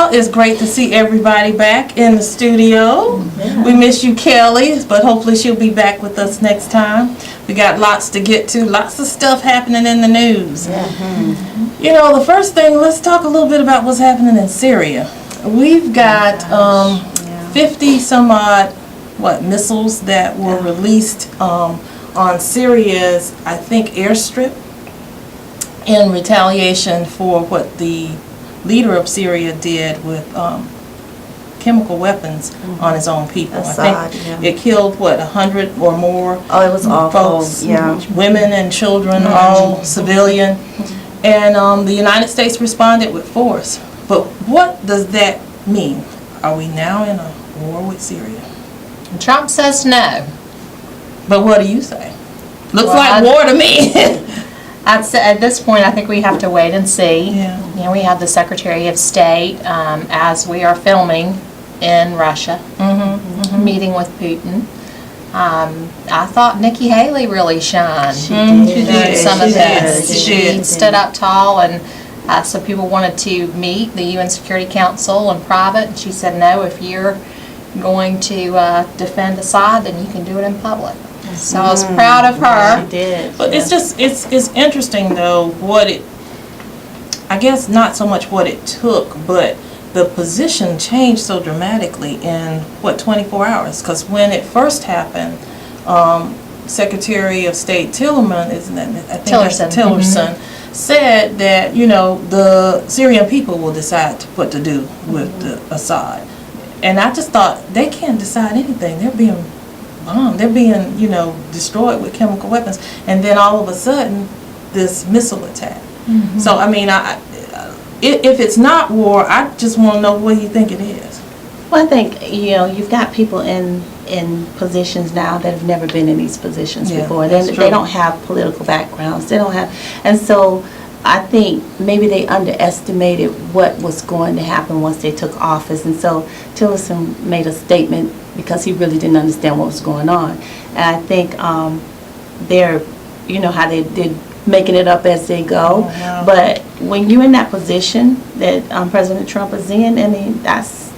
Well, it's great to see everybody back in the studio. Yeah. We miss you, Kelly, but hopefully she'll be back with us next time. We got lots to get to, lots of stuff happening in the news. Yeah. You know, the first thing, let's talk a little bit about what's happening in Syria. We've got 50 some odd, missiles that were released on Syria's, I think, airstrip in retaliation for what the leader of Syria did with chemical weapons on his own people. Assad, I think it killed, 100 or more Oh, it was awful. folks, Yeah. women and children, all civilian. And the United States responded with force. But what does that mean? Are we now in a war with Syria? Trump says no. But what do you say? Looks Well, like war to me. I'd say at this point, I think we have to wait and see. Yeah. You know, we have the Secretary of State, as we are filming in Russia, meeting with Putin. I thought Nikki Haley really shined. She did. Some of She this. did. She stood up tall, and so people wanted to meet the UN Security Council in private, and she said, no, if you're going to defend Assad, then you can do it in public. So I was proud of her. She did. But it's just, it's interesting though, I guess not so much what it took, but the position changed so dramatically in, 24 hours? Because when it first happened, Secretary of State Tillerson, isn't that, I think that's Tillerson, said that, the Syrian people will decide what to do with the Assad. And I just thought, they can't decide anything. They're being bombed. They're being, destroyed with chemical weapons. And then all of a sudden, this missile attack. So, I mean, if it's not war, I just want to know what you think it is. Well, I think, you've got people in positions now that have never been in these positions before. They don't have political backgrounds. They don't have, and so I think maybe they underestimated what was going to happen once they took office. And so Tillerson made a statement because he really didn't understand what was going on. And I think they're, how they did making it up as they go. But when you're in that position that President Trump is in, I mean, that's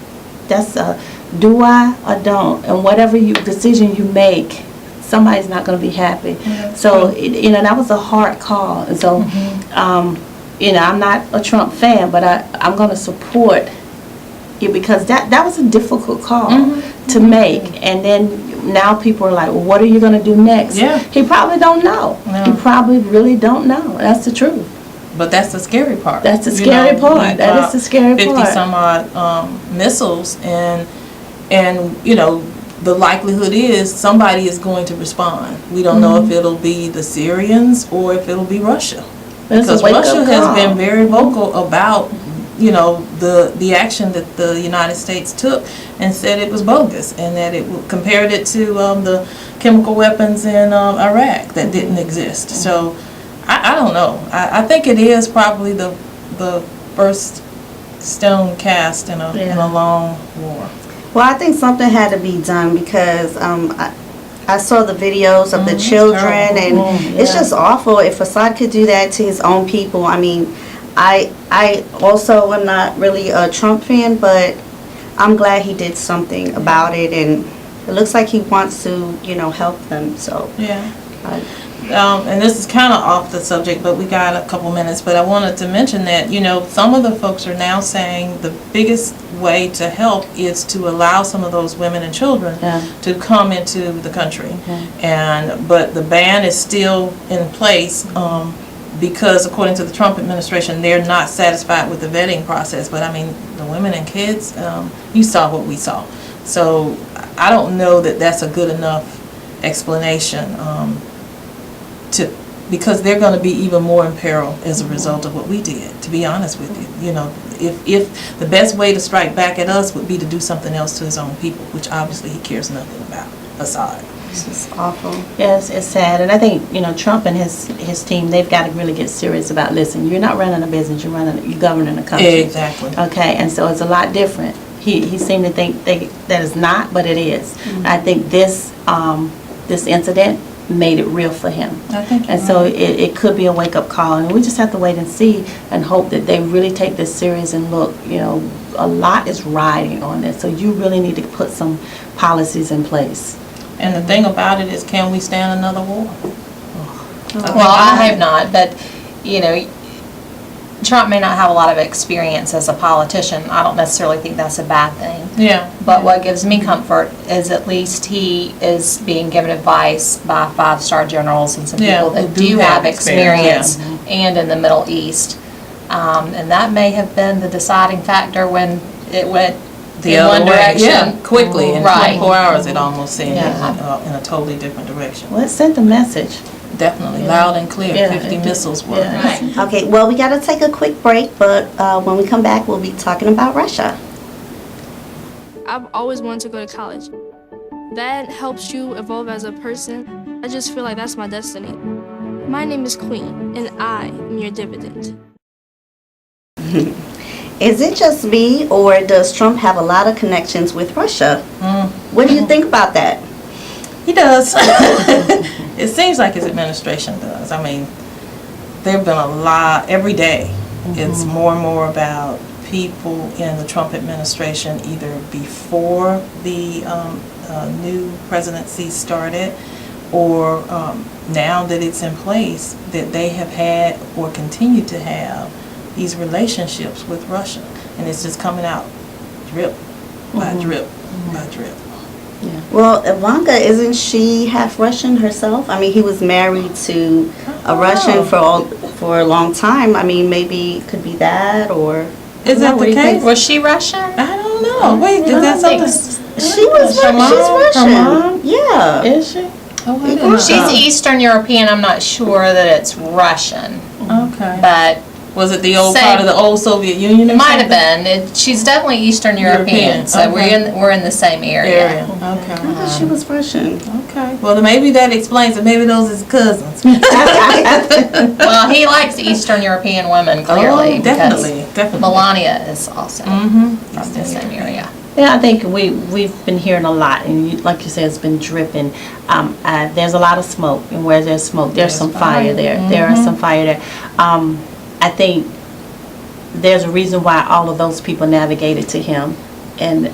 a do I or don't, and whatever decision you make, somebody's not going to be happy. So that was a hard call, and so I'm not a Trump fan, but I'm going to support it because that was a difficult call to make. And then now people are like, well, what are you going to do next? He probably don't know. He probably really don't know. That's the truth. But that's the scary part. That's the scary part. That is the scary part. 50 some odd missiles, and the likelihood is somebody is going to respond. We don't know if it'll be the Syrians or if it'll be Russia. Because Russia has been very vocal about, the action that the United States took and said it was bogus, and that it compared it to the chemical weapons in Iraq that didn't exist. So I don't know. I think it is probably the first stone cast in a long war. Well, I think something had to be done because I saw the videos of the children, and it's just awful. If Assad could do that to his own people, I mean, I also am not really a Trump fan, but I'm glad he did something about it, and it looks like he wants to, help them. So and this is kind of off the subject, but we got a couple minutes. But I wanted to mention that, some of the folks are now saying the biggest way to help is to allow some of those women and children to come into the country. But the ban is still in place because, according to the Trump administration, they're not satisfied with the vetting process. But I mean, the women and kids, you saw what we saw. So I don't know that that's a good enough explanation. Because they're going to be even more in peril as a result of what we did, to be honest with you. If the best way to strike back at us would be to do something else to his own people, which obviously he cares nothing about, Assad. This is awful. Yes, it's sad. And I think, Trump and his team, they've got to really get serious about, listen, you're not running a business, you're governing a country. Exactly. Okay, and so it's a lot different. He seemed to think that it's not, but it is. I think this incident made it real for him. I think And you're so right. it could be a wake-up call, and we just have to wait and see and hope that they really take this serious and look, you know, a lot is riding on this, so you really need to put some policies in place. And the thing about it is, can we stand another war? Well, I hope not, but, you know, Trump may not have a lot of experience as a politician. I don't necessarily think that's a bad thing. Yeah. But what gives me comfort is at least he is being given advice by five-star generals and some Yeah, people that who do do have have experience, experience and in the Middle East. And that may have been the deciding factor when it went The in other one way, direction. yeah, quickly, in Right. 24 hours, it almost seemed Yeah. in a totally different direction. Well, it sent a message. Definitely, loud and clear, Yeah, 50 it did. missiles were. Yeah. Right. Okay, well, we got to take a quick break, but when we come back, we'll be talking about Russia. I've always wanted to go to college. That helps you evolve as a person. I just feel like that's my destiny. My name is Queen, and I am your dividend. Is it just me, or does Trump have a lot of connections with Russia? Mm. What do you think about that? He does. It seems like his administration does. I mean, there have been a lot, every day, it's more and more about people in the Trump administration, either before the new presidency started, or now that it's in place, that they have had or continue to have these relationships with Russia. And it's just coming out drip by drip by drip. Well, Ivanka, isn't she half Russian herself? I mean, he was married to a Russian for a long time. I mean, maybe it could be that, or Is that what the do you think? case? Was she Russian? I don't know. Wait, is that something? She was Her mom? she's Her Russian. mom? Yeah. Is she? Oh, I didn't know. She's Eastern European. I'm not sure that it's Russian, Okay. but Was it the old Same. part of the old Soviet Union or it might have something? been. She's definitely Eastern European, European, so okay. we're in the same area. Okay. I thought she was Russian. Okay. Well, then maybe that explains it. Maybe those is cousins. Well, he likes Eastern European women clearly. Oh, definitely, because definitely. Melania is also Mm-hmm. from the same area. Yeah, I think we've been hearing a lot, and like you said, it's been dripping. There's a lot of smoke, and where there's smoke, there's some fire there. There is some fire there. I think there's a reason why all of those people navigated to him, and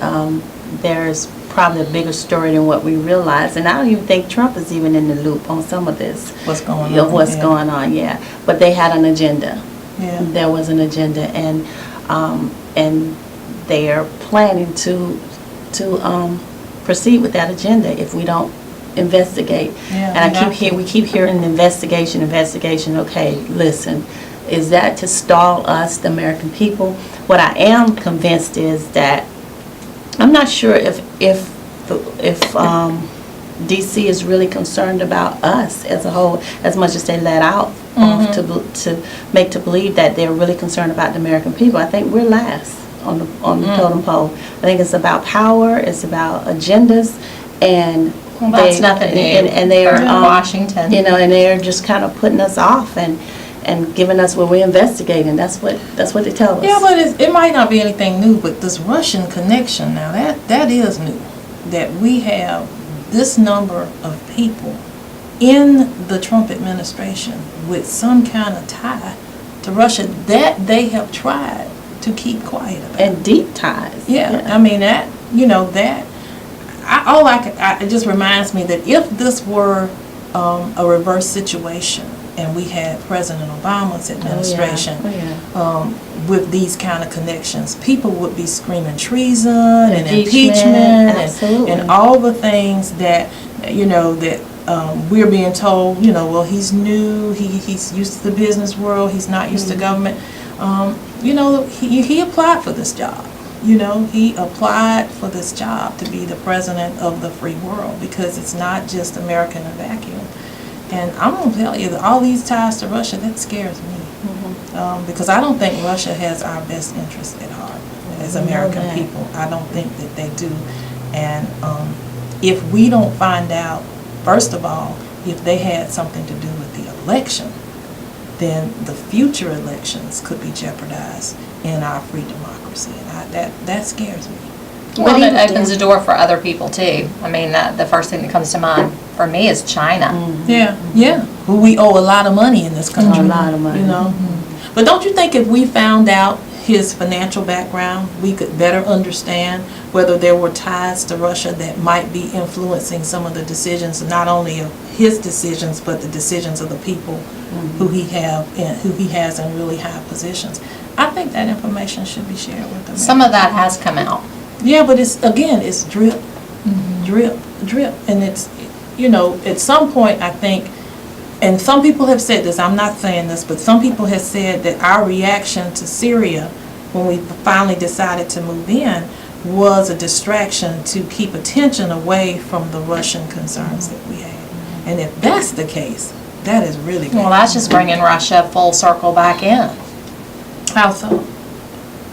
there's probably a bigger story than what we realize. And I don't even think Trump is even in the loop on some of this. What's going Of on? what's yeah. going on, yeah. But they had an agenda. Yeah. There was an agenda, and they are planning to proceed with that agenda if we don't investigate. Yeah, And we keep hearing investigation. Okay, listen, is that to stall us, the American people? What I am convinced is that I'm not sure if DC is really concerned about us as a whole, as much as they let out to make to believe that they're really concerned about the American people. I think we're last on the totem pole. I think it's about power, it's about agendas, and Well, that's nothing new and they are from Washington. you know, and they're just kind of putting us off and giving us what we're investigating. That's what they tell us. Yeah, but it might not be anything new, but this Russian connection now, that is new. That we have this number of people in the Trump administration with some kind of tie to Russia that they have tried to keep quiet about. And deep ties. Yeah, I mean that, it just reminds me that if this were a reverse situation and we had President Obama's administration with these kind of connections, people would be screaming treason and impeachment and all the things that, we're being told, well, he's new, he's used to the business world, he's not used to government. He applied for this job. He applied for this job to be the president of the free world, because it's not just America in a vacuum. And I'm going to tell you that all these ties to Russia, that scares me. Because I don't think Russia has our best interest at heart as American people. I don't think that they do. And if we don't find out, first of all, if they had something to do with the election, then the future elections could be jeopardized in our free democracy. And that scares me. Well, it opens the door for other people too. I mean, the first thing that comes to mind for me is China. Yeah, who we owe a lot of money in this country. A lot of money. You know? But don't you think if we found out his financial background, we could better understand whether there were ties to Russia that might be influencing some of the decisions, not only of his decisions, but the decisions of the people who he has in really high positions? I think that information should be shared with them. Some of that has come out. Yeah, but it's drip, drip, and it's, at some point, I think, and some people have said this, I'm not saying this, but some people have said that our reaction to Syria, when we finally decided to move in, was a distraction to keep attention away from the Russian concerns that we had. And if that's the case, that is really bad. Well, that's just bringing Russia full circle back in, How so?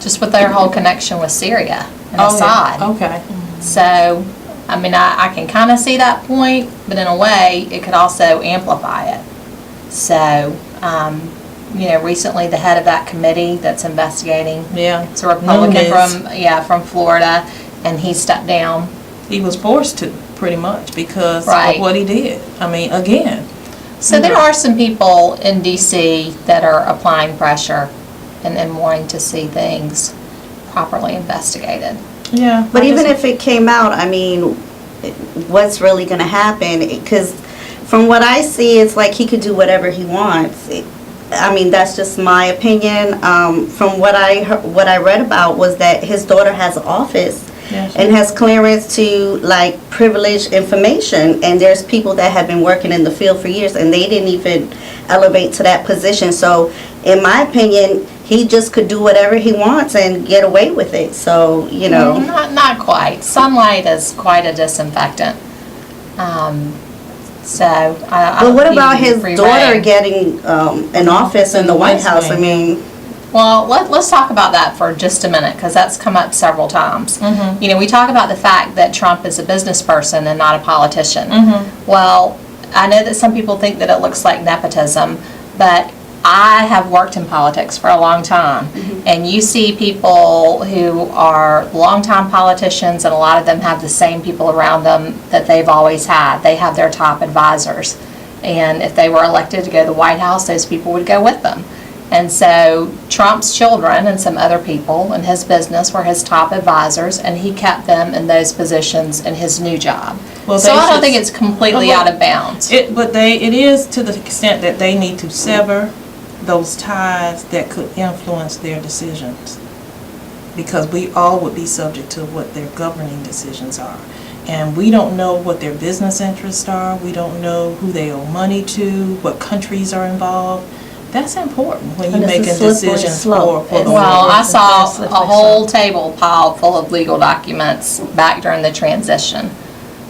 just with their whole connection with Syria and Yeah. Assad. Okay. So, I mean, I can kind of see that point, but in a way, it could also amplify it. So, recently the head of that committee that's investigating, Yeah. it's a Republican Nunes. from Florida, and he stepped down. He was forced to, pretty much, because Right. of what he did. I mean, again. So there are some people in DC that are applying pressure and wanting to see things properly investigated. Yeah. But even if it came out, I mean, what's really going to happen? Because from what I see, it's like he could do whatever he wants. I mean, that's just my opinion. From what I read about was that his daughter has an office and has clearance to like privileged information. And there's people that have been working in the field for years, and they didn't even elevate to that position. So, in my opinion, he just could do whatever he wants and get away with it. So, Not quite. Sunlight is quite a disinfectant. But what about his daughter getting an office in the White House? I mean, well, let's talk about that for just a minute, because that's come up several times. We talk about the fact that Trump is a business person and not a politician. Well, I know that some people think that it looks like nepotism, but I have worked in politics for a long time, and you see people who are longtime politicians, and a lot of them have the same people around them that they've always had. They have their top advisors, and if they were elected to go to the White House, those people would go with them. And so Trump's children and some other people in his business were his top advisors, and he kept them in those positions in his new job. Well, so I don't think it's completely out of bounds. It is to the extent that they need to sever those ties that could influence their decisions, because we all would be subject to what their governing decisions are, and we don't know what their business interests are. We don't know who they owe money to, what countries are involved. That's important when you're making decisions for the Well, I world. saw a whole table piled full of legal documents back during the transition,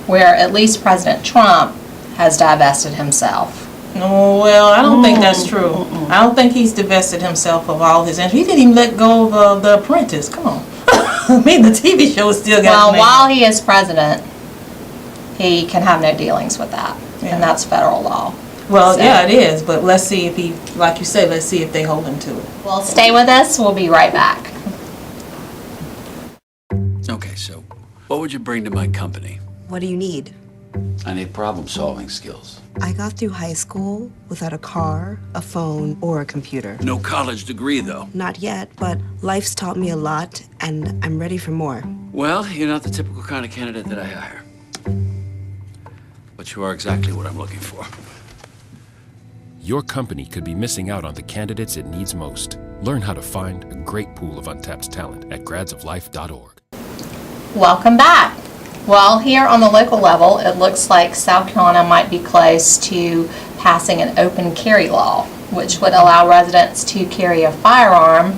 where at least President Trump has divested himself. No, well, I don't think that's true. I don't think he's divested himself of all his interests. He didn't even let go of The Apprentice. Come on. I mean, the TV show still got Well, made. while he is president, he can have no dealings with that, Yeah. and that's federal law. Well, So- yeah, it is, but let's see if he, like you say, let's see if they hold him to it. Well, stay with us. We'll be right back. Okay, so what would you bring to my company? What do you need? I need problem-solving skills. I got through high school without a car, a phone, or a computer. No college degree, though. Not yet, but life's taught me a lot, and I'm ready for more. Well, you're not the typical kind of candidate that I hire. But you are exactly what I'm looking for. Your company could be missing out on the candidates it needs most. Learn how to find a great pool of untapped talent at gradsoflife.org. Welcome back. Well, here on the local level, it looks like South Carolina might be close to passing an open carry law, which would allow residents to carry a firearm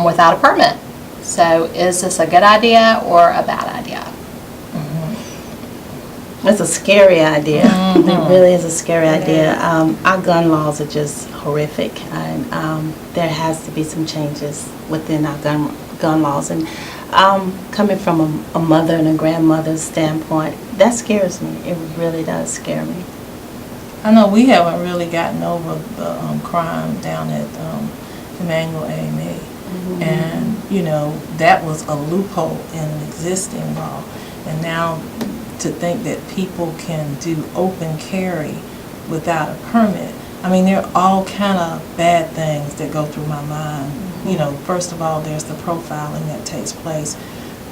without a permit. So is this a good idea or a bad idea? It's a scary idea. It really is a scary idea. Our gun laws are just horrific, and there has to be some changes within our gun laws. And coming from a mother and a grandmother's standpoint, that scares me. It really does scare me. I know we haven't really gotten over the crime down at Emmanuel AME. And, that was a loophole in an existing law. And now to think that people can do open carry without a permit. I mean, there are all kind of bad things that go through my mind. You know, first of all, there's the profiling that takes place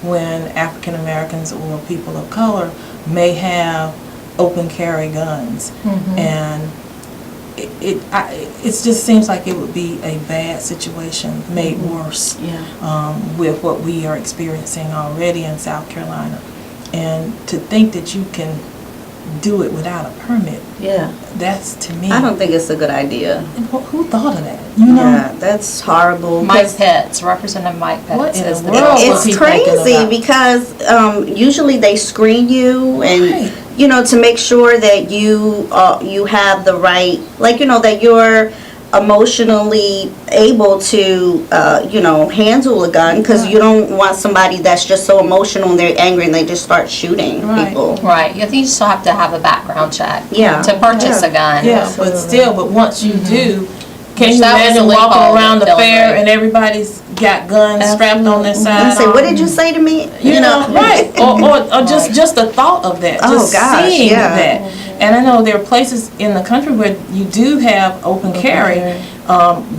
when African Americans or people of color may have open carry guns, and it just seems like it would be a bad situation made worse with what we are experiencing already in South Carolina, and to think that you can do it without a permit. Yeah. That's, to me, I don't think it's a good idea. who thought of that? You know, Yeah, that's horrible. Mike Pitts, Representative Mike Pitts. What in is the the world? bill. What's he It's thinking crazy about? because usually they screen you and Right. you know, to make sure that you have the right, like, you know, that you're emotionally able to you know, handle a gun, because you don't want somebody that's just so emotional and they're angry and they just start shooting Right. people. Right, you think you still have to have a background check. Yeah. To purchase a gun. yeah, but still, but once you do, can Which you that was imagine the walking loophole around the that fair Bill and everybody's got guns strapped on their I side? say, what did you say to me? You know, right? Or just the thought of that, Oh, just gosh, seeing yeah. that. And I know there are places in the country where you do have open carry,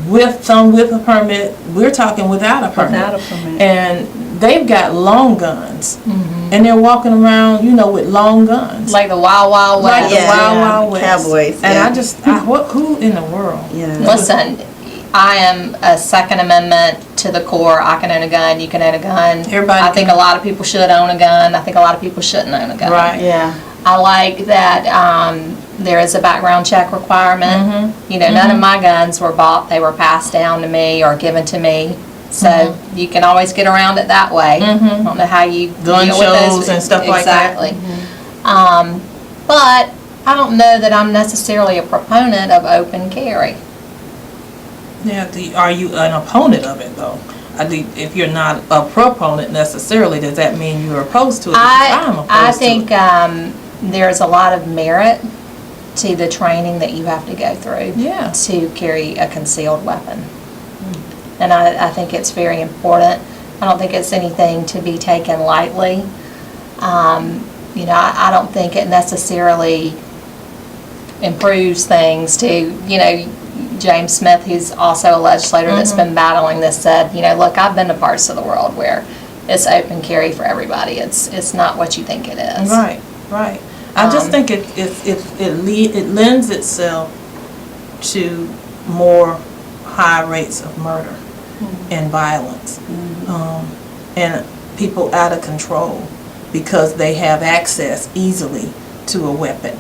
with some with a permit. We're talking without a permit. Without a permit. And they've got long guns, and they're walking around, you know, with long guns. Like the Wild Wild Like West. the Yeah. Wild Wild West. Cowboys, And yeah. I just, who in the world? Yeah. Listen, I am a Second Amendment to the core. I can own a gun, you can own a gun. Everybody I think can. a lot of people should own a gun. I think a lot of people shouldn't own a gun. Right. Yeah. I like that there is a background check requirement. You know, none of my guns were bought. They were passed down to me or given to me. So you can always get around it that way. I don't know how you Gun deal with those. shows and stuff like that. Exactly. But I don't know that I'm necessarily a proponent of open carry. Yeah, are you an opponent of it, though? I think if you're not a proponent necessarily, does that mean you're opposed to it? Because I'm opposed I to think it. there's a lot of merit to the training that you have to go through Yeah. to carry a concealed weapon. And I think it's very important. I don't think it's anything to be taken lightly. You know, I don't think it necessarily improves things to, you know, James Smith, who's also a legislator that's been battling this, said, you know, look, I've been to parts of the world where it's open carry for everybody. It's not what you think it is. Right, right. I just think it lends itself to more high rates of murder and violence, and people out of control because they have access easily to a weapon.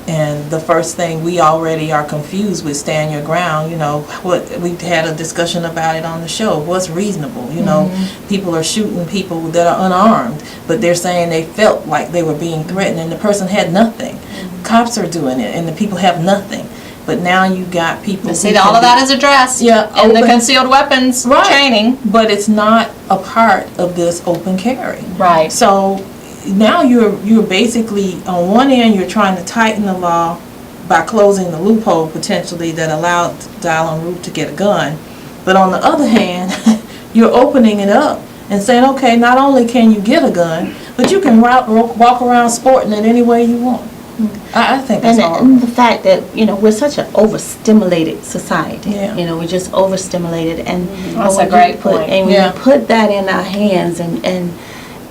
And the first thing, we already are confused with stand your ground. You know, what we had a discussion about it on the show. What's reasonable? You know, people are shooting people that are unarmed, but they're saying they felt like they were being threatened, and the person had nothing. Cops are doing it, and the people have nothing. But now you got people. See, all of that is addressed in the open- concealed weapons Right. training. But it's not a part of this open carry. Right. So now you're basically, on one end, you're trying to tighten the law by closing the loophole potentially that allowed Dial en route to get a gun. But on the other hand, you're opening it up and saying, okay, not only can you get a gun, but you can walk around sporting it any way you want. I think that's horrible. And the fact that, you know, we're such an overstimulated society. Yeah. You know, we're just overstimulated. And That's when a great you put, point. And when Yeah. you put that in our hands and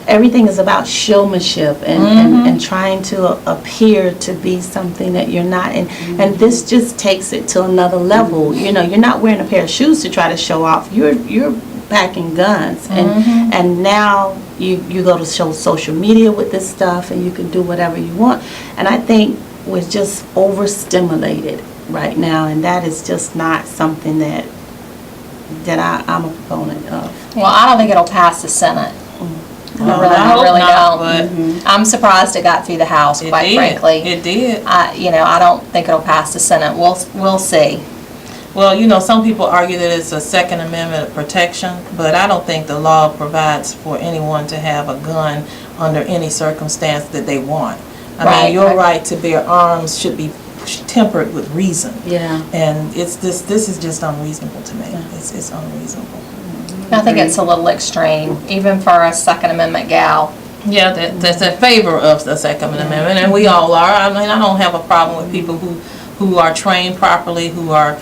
everything is about showmanship and trying to appear to be something that you're not. And this just takes it to another level. You know, you're not wearing a pair of shoes to try to show off. You're packing guns. And now you go to social media with this stuff and you can do whatever you want. And I think we're just overstimulated right now, and that is just not something that I'm a proponent of. Well, I don't think it'll pass the Senate. Well, I hope really not, don't. I'm surprised it got through the House, It quite did. frankly. It did. I don't think it'll pass the Senate. We'll see. Well, you know, some people argue that it's a Second Amendment protection, but I don't think the law provides for anyone to have a gun under any circumstance that they want. I Right. mean, your right to bear arms should be tempered with reason. Yeah. And this is just unreasonable to me. It's unreasonable. I think it's a little extreme, even for a Second Amendment gal. Yeah, that's in favor of the Second Amendment, and we all are. I mean, I don't have a problem with people who are trained properly, who are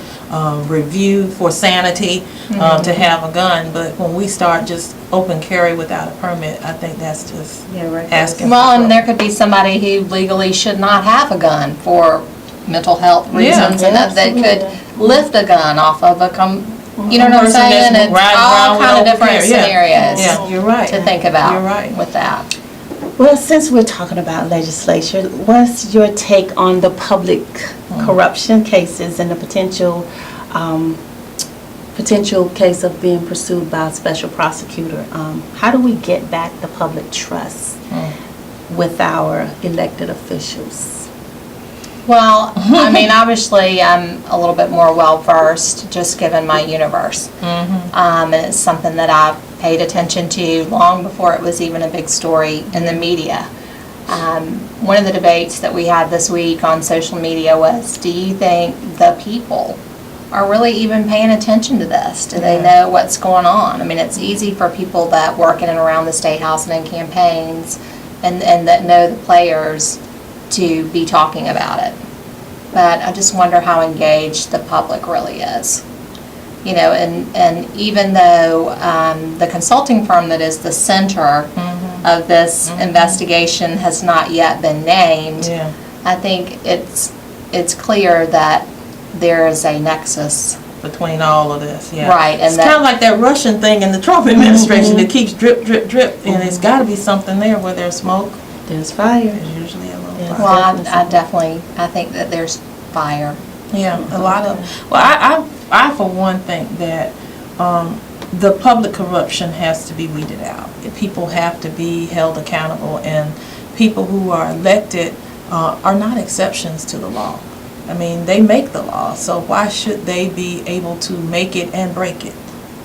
reviewed for sanity to have a gun, but when we start just open carry without a permit, I think that's just asking. Well, and there could be somebody who legally should not have a gun for mental health reasons, and that they could lift a gun off of a you know what I'm saying? It's all kind of different scenarios. Yeah, you're right. To think about. You're right. With that. Well, since we're talking about legislature, what's your take on the public corruption cases and the potential case of being pursued by a special prosecutor? How do we get back the public trust with our elected officials? Well, I mean, obviously, I'm a little bit more well-versed, just given my universe. And it's something that I've paid attention to long before it was even a big story in the media. One of the debates that we had this week on social media was, do you think the people are really even paying attention to this? Do they know what's going on? I mean, it's easy for people that work in and around the State House and in campaigns and that know the players to be talking about it. But I just wonder how engaged the public really is. You know, and even though the consulting firm that is the center of this investigation has not yet been named, I think it's clear that there is a nexus between all of this, Right, and it's kind of like that Russian thing in the Trump administration that keeps drip, drip, drip, and it's got to be something there where there's smoke. There's fire. There's usually a little fire. Well, I think that there's fire. Yeah, a lot of. Well, I for one think that the public corruption has to be weeded out. People have to be held accountable, and people who are elected are not exceptions to the law. I mean, they make the law, so why should they be able to make it and break it?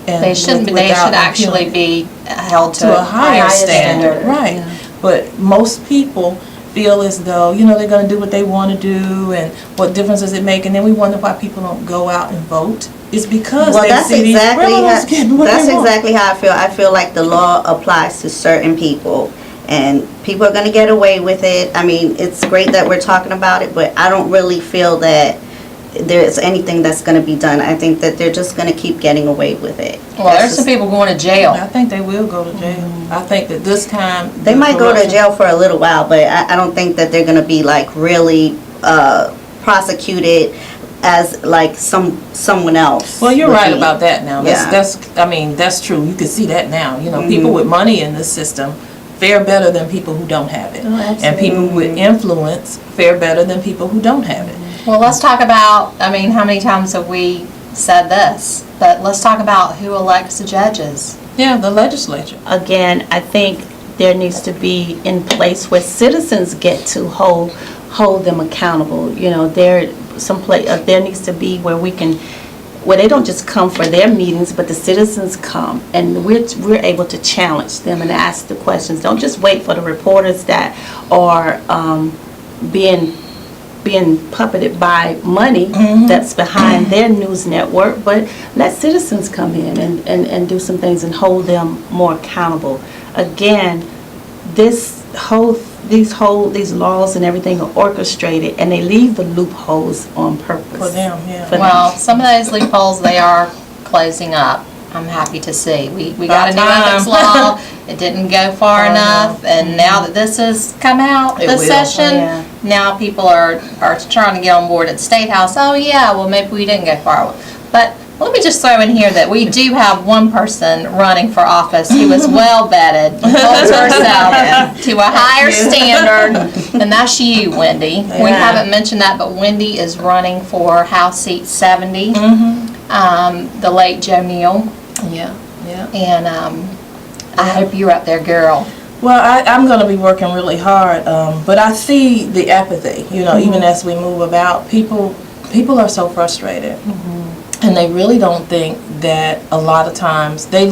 And They shouldn't. They should actually be held to a higher standard, right? Yeah. But most people feel as though, you know, they're going to do what they want to do, and what difference does it make? And then we wonder why people don't go out and vote. It's because they see these criminals getting what they want. Exactly how I feel. I feel like the law applies to certain people, and people are going to get away with it. I mean, it's great that we're talking about it, but I don't really feel that there's anything that's going to be done. I think that they're just going to keep getting away with it. Well, there's some people going to jail. I think they will go to jail. I think that this time They might go to jail for a little while, but I don't think that they're going to be like really prosecuted as like someone else. Well, you're right about that now. Yeah. That's true. You can see that now. You know, people with money in this system fare better than people who don't have it. And people with influence fare better than people who don't have it. Well, let's talk about, I mean, how many times have we said this? But let's talk about who elects the judges. Yeah, the legislature. Again, I think there needs to be in place where citizens get to hold them accountable. You know, there needs to be where they don't just come for their meetings, but the citizens come, and we're able to challenge them and ask the questions. Don't just wait for the reporters that are being puppeted by money that's behind their news network, but let citizens come in and do some things and hold them more accountable. Again, these laws and everything are orchestrated, and they leave the loopholes on purpose. For them, yeah. Well, some of those loopholes they are closing up. I'm happy to see. We got a new ethics law. It didn't go far enough, and now that this has come out this session, now people are trying to get on board at the State House. Oh yeah, well maybe we didn't go far. But let me just throw in here that we do have one person running for office who is well vetted, holds herself to a higher standard, and that's you, Wendy. We haven't mentioned that, but Wendy is running for House Seat 70. The late Joe Neal. Yeah. And I hope you're up there, girl. Well, I'm going to be working really hard, but I see the apathy, you know, even as we move about. People are so frustrated, and they really don't think that a lot of times they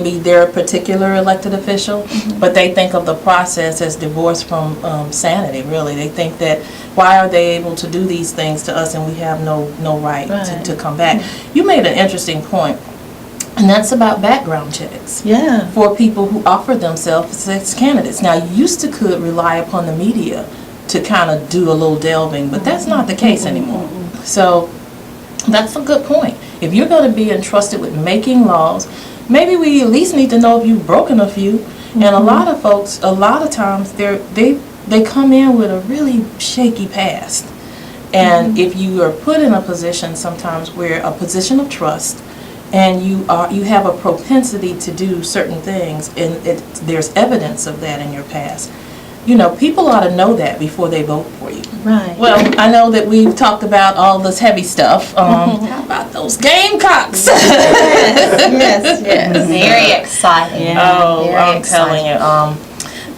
be their particular elected official, but they think of the process as divorced from sanity, really. They think that why are they able to do these things to us and we have no right. To come back. You made an interesting point. And that's about background checks. Yeah. For people who offer themselves as candidates. Now, you used to could rely upon the media to kind of do a little delving, but that's not the case anymore. So that's a good point. If you're going to be entrusted with making laws, maybe we at least need to know if you've broken a few. And a lot of folks, a lot of times, they come in with a really shaky past. And if you are put in a position sometimes where a position of trust, and you have a propensity to do certain things, and there's evidence of that in your past, people ought to know that before they vote for you. Right. Well, I know that we've talked about all this heavy stuff. How about those Gamecocks? Yes. Very exciting. Yeah. Oh, Very I'm exciting. telling you,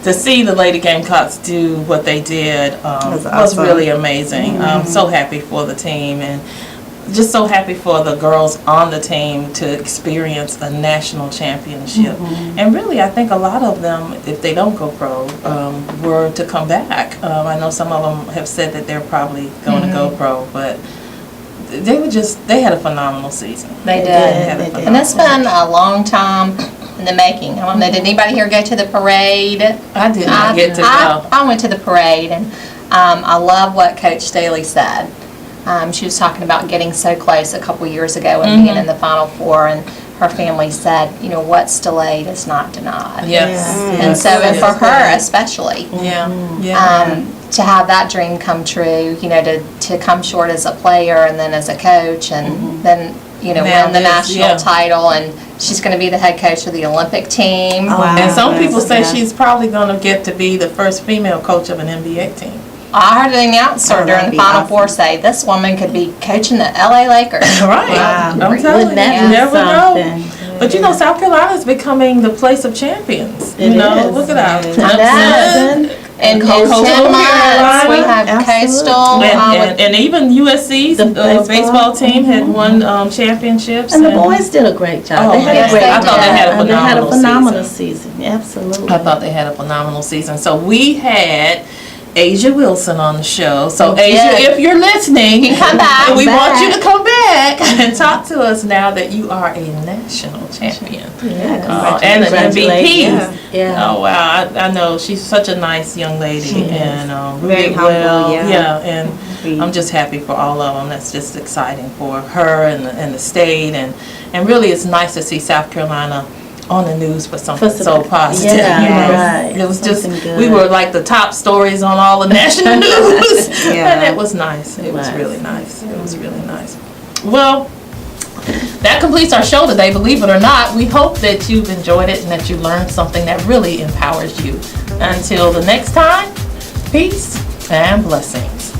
to see the Lady Gamecocks do what they did was awesome. really amazing. I'm so happy for the team, and just so happy for the girls on the team to experience a national championship. And really, I think a lot of them, if they don't go pro, were to come back. I know some of them have said that they're probably going to go pro, but they had a phenomenal season. They did. had a phenomenal And it's been a long time in the making. I don't know, did anybody here go to the parade? I did not get to go. I went to the parade, and I love what Coach Staley said. She was talking about getting so close a couple years ago and being in the Final Four, and her family said, what's delayed is not denied. Yes. And so, and for her especially, to have that dream come true, to come short as a player and then as a coach, and then, win the national title, and she's going to be the head coach of the Olympic team. Wow. And some people say she's probably going to get to be the first female coach of an NBA team. I heard an announcer during that'd the be Final awesome. Four say this woman could be coaching the LA Lakers. Right. Wow. I'm telling Wouldn't that you, be never know. something? But South Carolina is becoming the place of champions. It is. Look at our Clemson. And in 10 months, we have Absolutely. Coastal. and even USC's The baseball team had won championships. And the boys did a great job. Oh, They had yes, a great they I thought they had a job. They had a phenomenal phenomenal season. Absolutely. I thought they had a phenomenal season. So we had Asia Wilson on the show. So Asia, did. if you're listening, You can come back. we want you to come back and talk to us now that you are a national champion. Yeah, And an MVP. congratulations. Yeah. Oh wow, I know she's such a nice young lady and Very really humble, well. yeah. And I'm just happy for all of them. That's just exciting for her and the state, and really it's nice to see South Carolina on the news for something so positive. right. It was just, Something good. we were like the top stories on all the national news. Yeah. And it was nice. It was Nice. really nice. It was really nice. Well, that completes our show today, believe it or not. We hope that you've enjoyed it and that you learned something that really empowers you. Until the next time, peace and blessings.